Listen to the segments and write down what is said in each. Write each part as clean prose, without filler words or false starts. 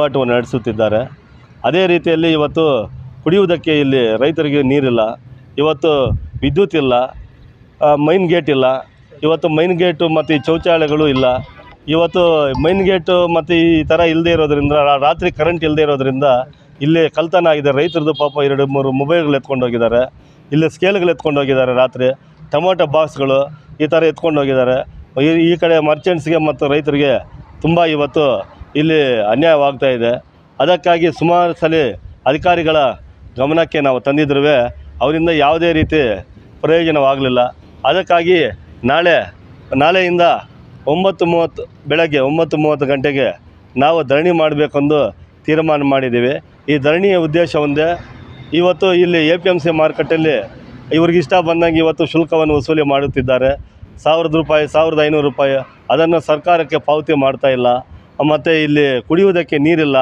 ಹೋರಾಟವನ್ನು ನಡೆಸುತ್ತಿದ್ದಾರೆ. ಅದೇ ರೀತಿಯಲ್ಲಿ ಇವತ್ತು ಕುಡಿಯುವುದಕ್ಕೆ ಇಲ್ಲಿ ರೈತರಿಗೆ ನೀರಿಲ್ಲ, ಇವತ್ತು ವಿದ್ಯುತ್ ಇಲ್ಲ, ಮೈನ್ ಗೇಟ್ ಇಲ್ಲ, ಇವತ್ತು ಮೈನ್ ಗೇಟು ಮತ್ತು ಈ ಶೌಚಾಲಯಗಳು ಇಲ್ಲ. ಇವತ್ತು ಮೈನ್ ಗೇಟು ಮತ್ತು ಈ ಥರ ಇಲ್ಲದೆ ಇರೋದರಿಂದ, ರಾತ್ರಿ ಕರೆಂಟ್ ಇಲ್ಲದೆ ಇರೋದರಿಂದ ಇಲ್ಲಿ ಕಳ್ತನ ಆಗಿದೆ. ರೈತರದ್ದು ಪಾಪ 2-3 ಮೊಬೈಲ್ಗಳು ಎತ್ಕೊಂಡು ಹೋಗಿದ್ದಾರೆ, ಇಲ್ಲಿ ಸ್ಕೇಲ್ಗಳು ಎತ್ಕೊಂಡು ಹೋಗಿದ್ದಾರೆ, ರಾತ್ರಿ ಟೊಮೊಟೊ ಬಾಕ್ಸ್ಗಳು ಈ ಥರ ಎತ್ಕೊಂಡು ಹೋಗಿದ್ದಾರೆ. ಈ ಕಡೆ ಮರ್ಚೆಂಟ್ಸ್ಗೆ ಮತ್ತು ರೈತರಿಗೆ ತುಂಬ ಇವತ್ತು ಇಲ್ಲಿ ಅನ್ಯಾಯವಾಗ್ತಾ ಇದೆ. ಅದಕ್ಕಾಗಿ ಸುಮಾರು ಸಲ ಅಧಿಕಾರಿಗಳ ಗಮನಕ್ಕೆ ನಾವು ತಂದಿದ್ರೂ ಅವರಿಂದ ಯಾವುದೇ ರೀತಿ ಪ್ರಯೋಜನವಾಗಲಿಲ್ಲ. ಅದಕ್ಕಾಗಿ ನಾಳೆಯಿಂದ 9:30 ಬೆಳಗ್ಗೆ 9:30 ಗಂಟೆಗೆ ನಾವು ಧರಣಿ ಮಾಡಬೇಕೆಂದು ತೀರ್ಮಾನ ಮಾಡಿದ್ದೀವಿ. ಈ ಧರಣಿಯ ಉದ್ದೇಶ ಒಂದೇ. ಇವತ್ತು ಇಲ್ಲಿ APMC ಮಾರುಕಟ್ಟೆಯಲ್ಲಿ ಇವ್ರಿಗಿಷ್ಟ ಬಂದಂಗೆ ಇವತ್ತು ಶುಲ್ಕವನ್ನು ವಸೂಲಿ ಮಾಡುತ್ತಿದ್ದಾರೆ. 1,000 ರೂಪಾಯಿ, 1,500 ರೂಪಾಯಿ ಅದನ್ನು ಸರ್ಕಾರಕ್ಕೆ ಪಾವತಿ ಮಾಡ್ತಾಯಿಲ್ಲ. ಮತ್ತು ಇಲ್ಲಿ ಕುಡಿಯುವುದಕ್ಕೆ ನೀರಿಲ್ಲ,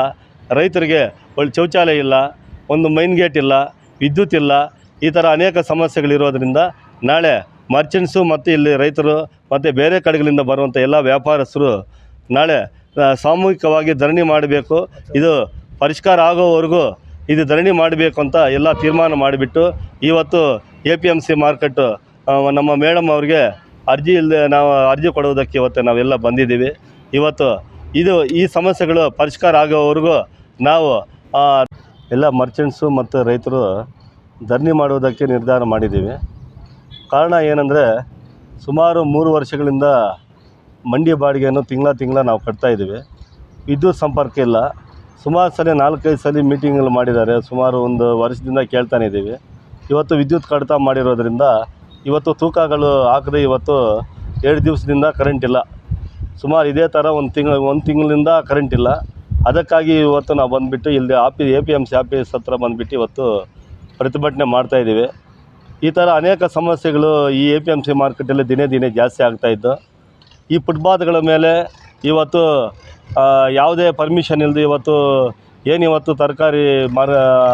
ರೈತರಿಗೆ ಒಳ್ಳೆ ಶೌಚಾಲಯ ಇಲ್ಲ, ಒಂದು ಮೈನ್ ಗೇಟ್ ಇಲ್ಲ, ವಿದ್ಯುತ್ ಇಲ್ಲ. ಈ ಥರ ಅನೇಕ ಸಮಸ್ಯೆಗಳಿರೋದರಿಂದ ನಾಳೆ ಮರ್ಚೆಂಟ್ಸು ಮತ್ತು ಇಲ್ಲಿ ರೈತರು ಮತ್ತು ಬೇರೆ ಕಡೆಗಳಿಂದ ಬರುವಂಥ ಎಲ್ಲ ವ್ಯಾಪಾರಸ್ಥರು ನಾಳೆ ಸಾಮೂಹಿಕವಾಗಿ ಧರಣಿ ಮಾಡಬೇಕು. ಇದು ಪರಿಷ್ಕಾರ ಆಗೋವರೆಗೂ ಇದು ಧರಣಿ ಮಾಡಬೇಕು ಅಂತ ಎಲ್ಲ ತೀರ್ಮಾನ ಮಾಡಿಬಿಟ್ಟು ಇವತ್ತು APMC ಮಾರ್ಕೆಟು ನಮ್ಮ ಮೇಡಮ್ ಅವ್ರಿಗೆ ನಾವು ಅರ್ಜಿ ಕೊಡುವುದಕ್ಕೆ ಇವತ್ತು ನಾವೆಲ್ಲ ಬಂದಿದ್ದೀವಿ. ಇವತ್ತು ಈ ಸಮಸ್ಯೆಗಳು ಪರಿಷ್ಕಾರ ಆಗೋವರೆಗೂ ನಾವು ಎಲ್ಲ ಮರ್ಚೆಂಟ್ಸು ಮತ್ತು ರೈತರು ಧರಣಿ ಮಾಡುವುದಕ್ಕೆ ನಿರ್ಧಾರ ಮಾಡಿದ್ದೀವಿ. ಕಾರಣ ಏನಂದರೆ, ಸುಮಾರು 3 ವರ್ಷಗಳಿಂದ ಮಂಡಿ ಬಾಡಿಗೆಯನ್ನು ತಿಂಗಳ ನಾವು ಕಟ್ತಾಯಿದ್ದೀವಿ. ವಿದ್ಯುತ್ ಸಂಪರ್ಕ ಇಲ್ಲ. ಸುಮಾರು ಸಲ 4-5 ಸಲ ಮೀಟಿಂಗ್ಗಳು ಮಾಡಿದ್ದಾರೆ. ಸುಮಾರು 1 ವರ್ಷದಿಂದ ಕೇಳ್ತಾನೆ ಇದ್ದೀವಿ. ಇವತ್ತು ವಿದ್ಯುತ್ ಕಡಿತ ಮಾಡಿರೋದ್ರಿಂದ ಇವತ್ತು ತೂಕಗಳು ಹಾಕದೆ ಇವತ್ತು 2 ದಿವಸದಿಂದ ಕರೆಂಟ್ ಇಲ್ಲ. ಸುಮಾರು ಇದೇ ಥರ ಒಂದು ತಿಂಗಳಿಂದ ಕರೆಂಟ್ ಇಲ್ಲ. ಅದಕ್ಕಾಗಿ ಇವತ್ತು ನಾವು ಬಂದುಬಿಟ್ಟು ಇಲ್ಲಿ APMC ಆಫೀಸ್ ಹತ್ರ ಬಂದುಬಿಟ್ಟು ಇವತ್ತು ಪ್ರತಿಭಟನೆ ಮಾಡ್ತಾಯಿದ್ದೀವಿ. ಈ ಥರ ಅನೇಕ ಸಮಸ್ಯೆಗಳು ಈ APMC ಮಾರ್ಕೆಟಲ್ಲಿ ದಿನೇ ಜಾಸ್ತಿ ಆಗ್ತಾಯಿದ್ದು. ಈ ಫುಟ್ಪಾತ್ಗಳ ಮೇಲೆ ಇವತ್ತು ಯಾವುದೇ ಪರ್ಮಿಷನ್ ಇಲ್ಲದೆ ಇವತ್ತು ತರಕಾರಿ